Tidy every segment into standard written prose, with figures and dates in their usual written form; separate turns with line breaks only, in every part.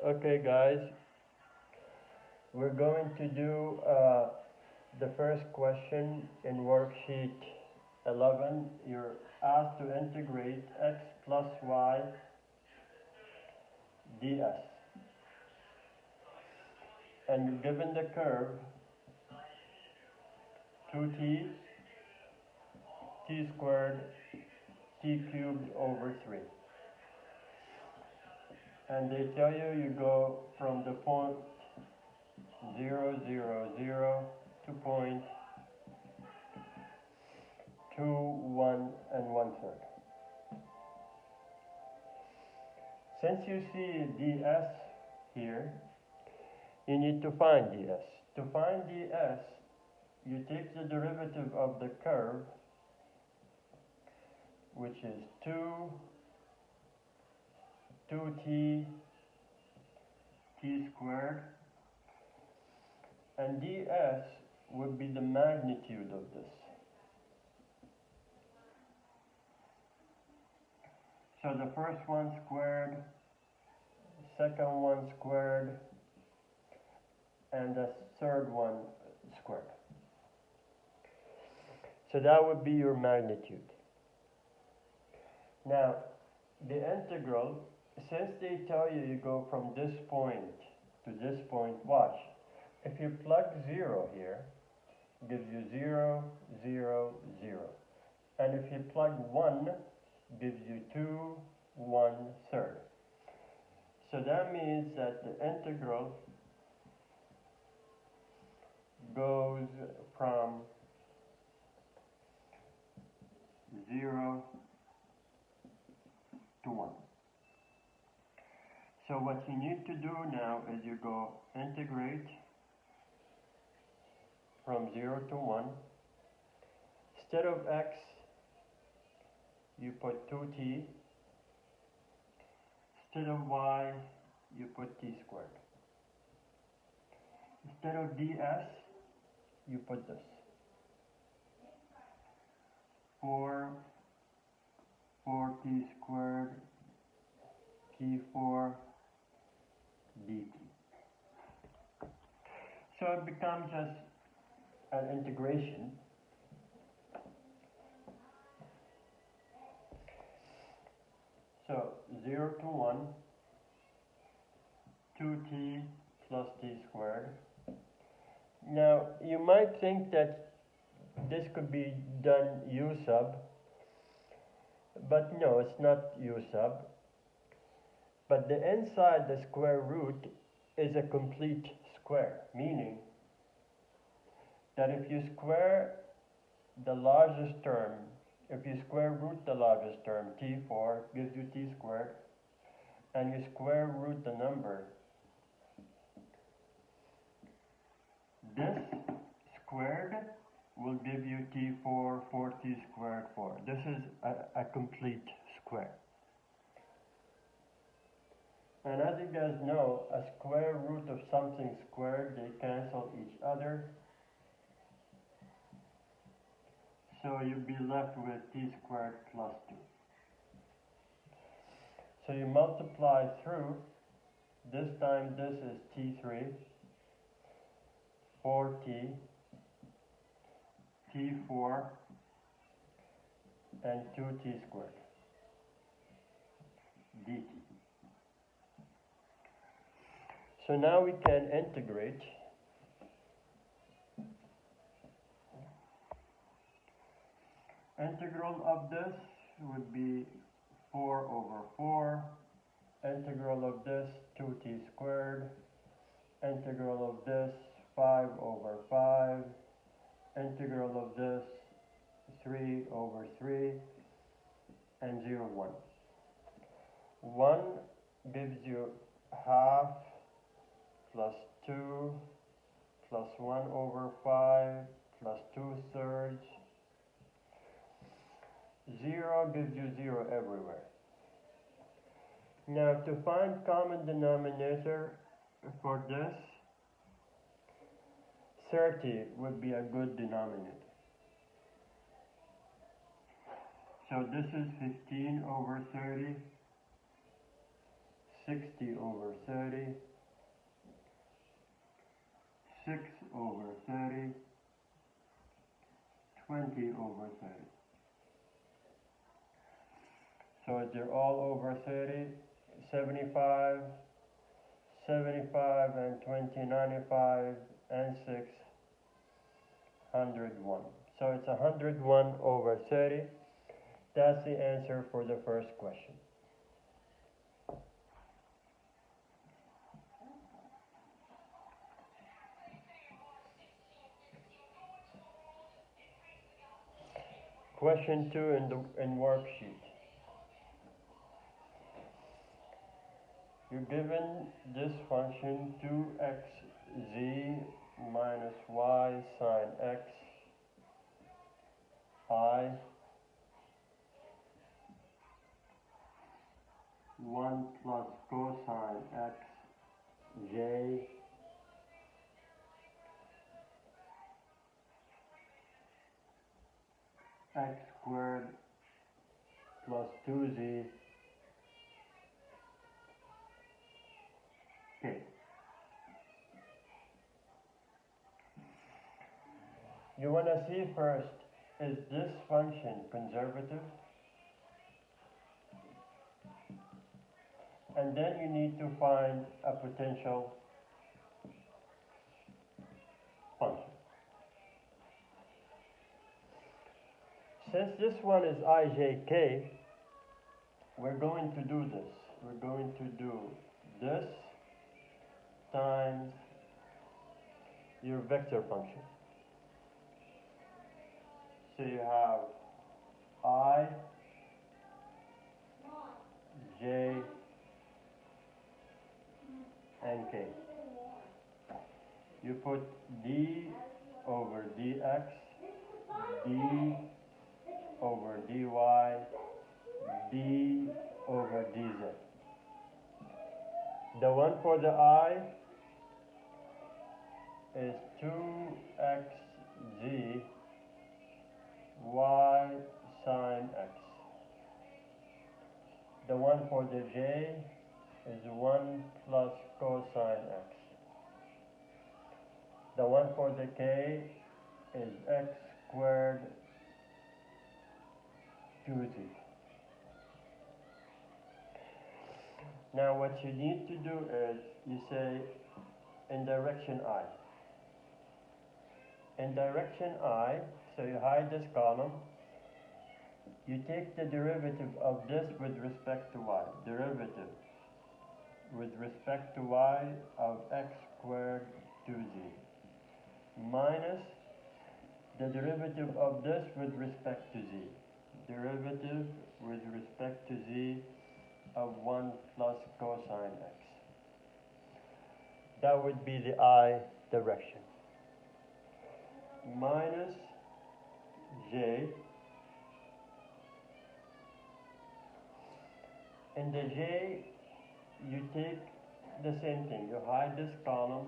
Okay, guys, we're going to do the first question in worksheet 11. You're asked to integrate x plus y ds. And you're given the curve 2t, t squared, t cubed over 3. And they tell you go from the point 0, 0, 0 to point 2, 1, and 1/3. Since you see ds here, you need to find ds. To find ds, you take the derivative of the curve, which is 2t t squared, and ds would be the magnitude of this. So the first one squared, second one squared, and the third one squared. So that would be your magnitude. Now, the integral, since they tell you go from this point to this point, watch. If you plug 0 here, it gives you 0, 0, 0. And if you plug 1, it gives you 2, 1/3. So that means that the integral goes from 0 to 1. So what you need to do now is you go integrate from 0 to 1. Instead of x, you put 2t. Instead of y, you put t squared. Instead of ds, you put this. 4t squared t4 dt. So it becomes just an integration. So 0 to 1, 2t plus t squared. Now, you might think that this could be done u sub, but no, it's not u sub. But the inside the square root is a complete square, meaning that if you square the largest term, if you square root the largest term, t4, gives you t squared, and you square root the number, this squared will give you t4, 4t squared, 4. This is a complete square. And as you guys know, a square root of something squared, they cancel each other. So you'll be left with t squared plus 2. So you multiply through. This time this is t3, 4t, t4, and 2t squared dt. So now we can integrate. Integral of this would be 4 over 4. Integral of this, 2t squared. Integral of this, 5 over 5. Integral of this, 3 over 3. And 0, 1. 1 gives you half plus 2 plus 1 over 5 plus 2/3. 0 gives you 0 everywhere. Now to find common denominator for this, 30 would be a good denominator. So this is 15 over 30. 60 over 30, 6 over 30, 20 over 30. So they're all over 30, 75, 75 and 20, 95, and 6, 101. So it's 101 over 30. That's the answer for the first question. Question 2 in worksheet. You're given this function 2xz minus y sine x I 1 plus cosine x j x squared plus 2z k. You want to see first, is this function conservative? And then you need to find a potential function. Since this one is ijk, we're going to do this. We're going to do this times your vector function. So you have I, j, and k. You put d over dx, d over dy, d over dz. The one for the I is 2xz y sine x. The one for the j is 1 plus cosine x. The one for the k is x squared 2z. Now what you need to do is you say in direction I. In direction I, so you hide this column, you take the derivative of this with respect to y. Derivative with respect to y of x squared 2z minus the derivative of this with respect to z. Derivative with respect to z of 1 plus cosine x. That would be the I direction. Minus j. In the j, you take the same thing. You hide this column.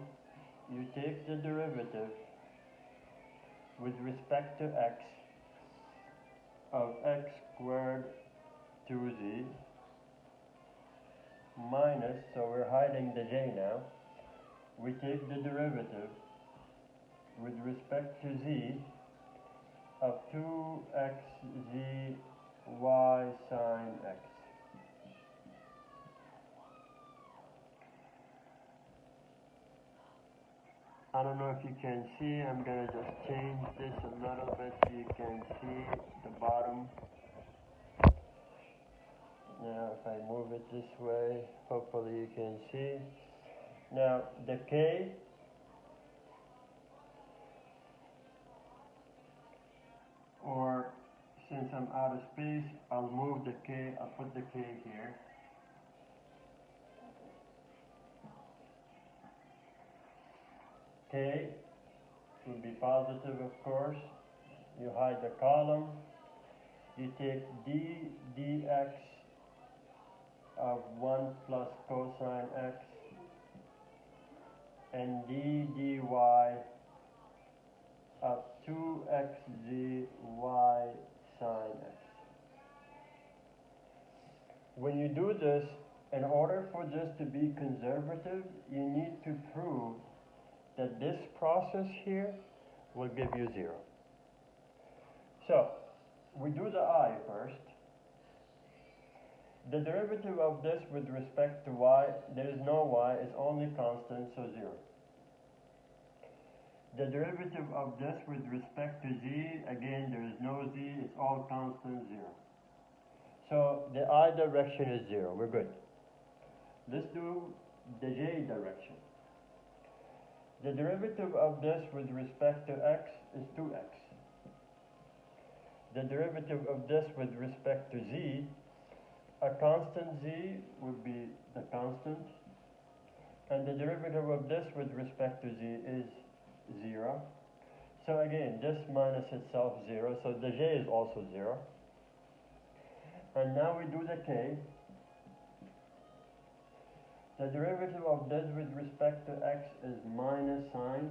You take the derivative with respect to x of x squared 2z minus, so we're hiding the j now. We take the derivative with respect to z of 2xz y sine x. I don't know if you can see, I'm going to just change this a little bit so you can see the bottom. Now if I move it this way, hopefully you can see. Now the k, or since I'm out of space, I'll move the k, I'll put the k here. K will be positive, of course. You hide the column. You take d dx of 1 plus cosine x and d dy of 2xz y sine x. When you do this, in order for this to be conservative, you need to prove that this process here will give you 0. So, we do the I first. The derivative of this with respect to y, there is no y, it's only constant, so 0. The derivative of this with respect to z, again there is no z, it's all constant, 0. So the I direction is 0, we're good. Let's do the j direction. The derivative of this with respect to x is 2x. The derivative of this with respect to z, a constant z would be the constant, and the derivative of this with respect to z is 0. So again, this minus itself 0, so the j is also 0. And now we do the k. The derivative of this with respect to x is minus sine.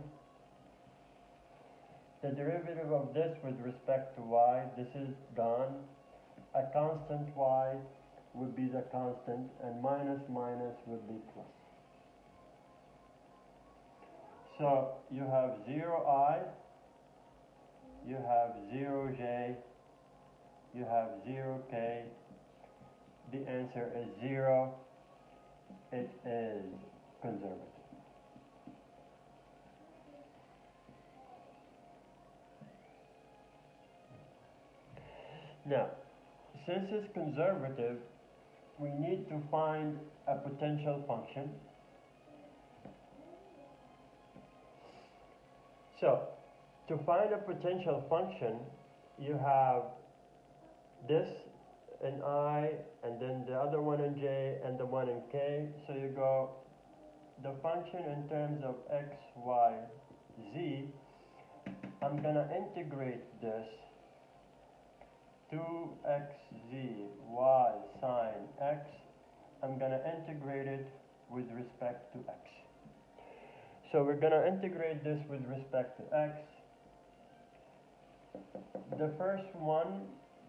The derivative of this with respect to y, this is gone. A constant y would be the constant, and minus minus would be plus. So you have 0i, you have 0j, you have 0k. The answer is 0. It is conservative. Now, since it's conservative, we need to find a potential function. So, to find a potential function, you have this in I, and then the other one in j, and the one in k. So you go, the function in terms of x, y, z, I'm going to integrate this 2xz y sine x. I'm going to integrate it with respect to x. So we're going to integrate this with respect to x. The first one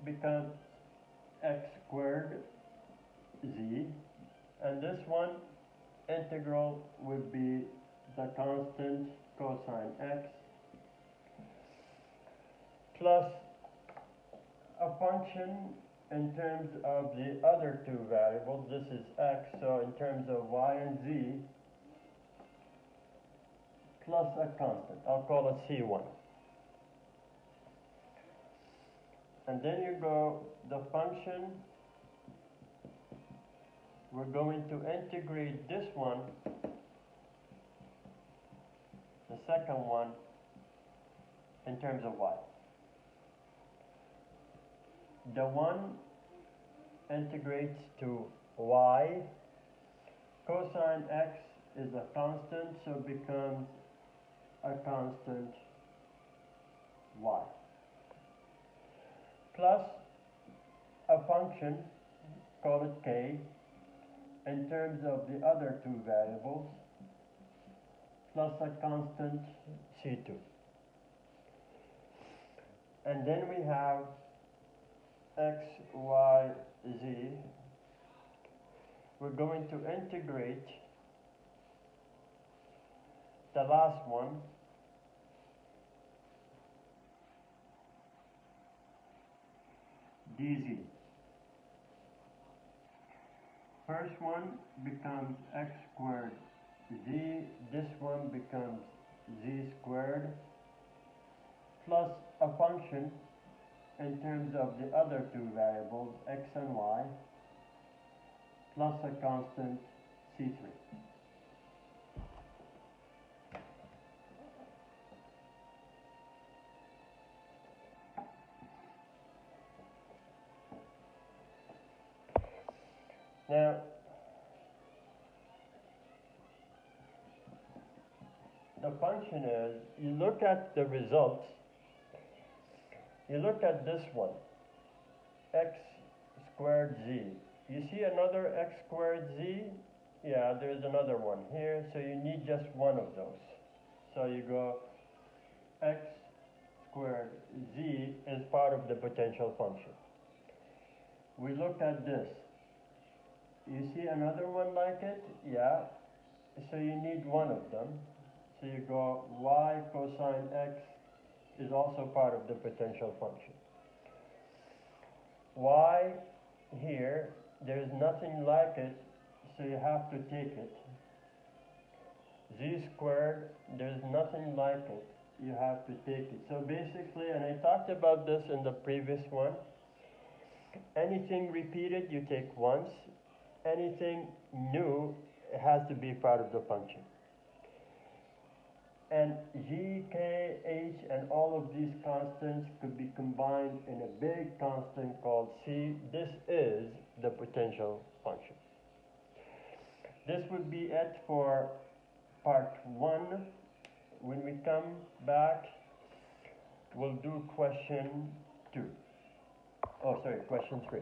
becomes x squared z, and this one integral would be the constant cosine x plus a function in terms of the other two variables. This is x, so in terms of y and z, plus a constant. I'll call it c1. And then you go, the function, we're going to integrate this one, the second one, in terms of y. The one integrates to y. Cosine x is a constant, so it becomes a constant y. Plus a function, call it k, in terms of the other two variables, plus a constant c2. And then we have x, y, z. We're going to integrate the last one, dz. First one becomes x squared z, this one becomes z squared, plus a function in terms of the other two variables, x and y, plus a constant c3. Now, the function is, you look at the results, you look at this one, x squared z. You see another x squared z? Yeah, there's another one here, so you need just one of those. So you go, x squared z is part of the potential function. We look at this. You see another one like it? Yeah. So you need one of them. So you go y cosine x is also part of the potential function. Y here, there's nothing like it, so you have to take it. Z squared, there's nothing like it, you have to take it. So basically, and I talked about this in the previous one, anything repeated you take once, anything new it has to be part of the function. And g, k, h, and all of these constants could be combined in a big constant called c. This is the potential function. This would be it for part 1. When we come back, we'll do question 2. Oh, sorry, question 3.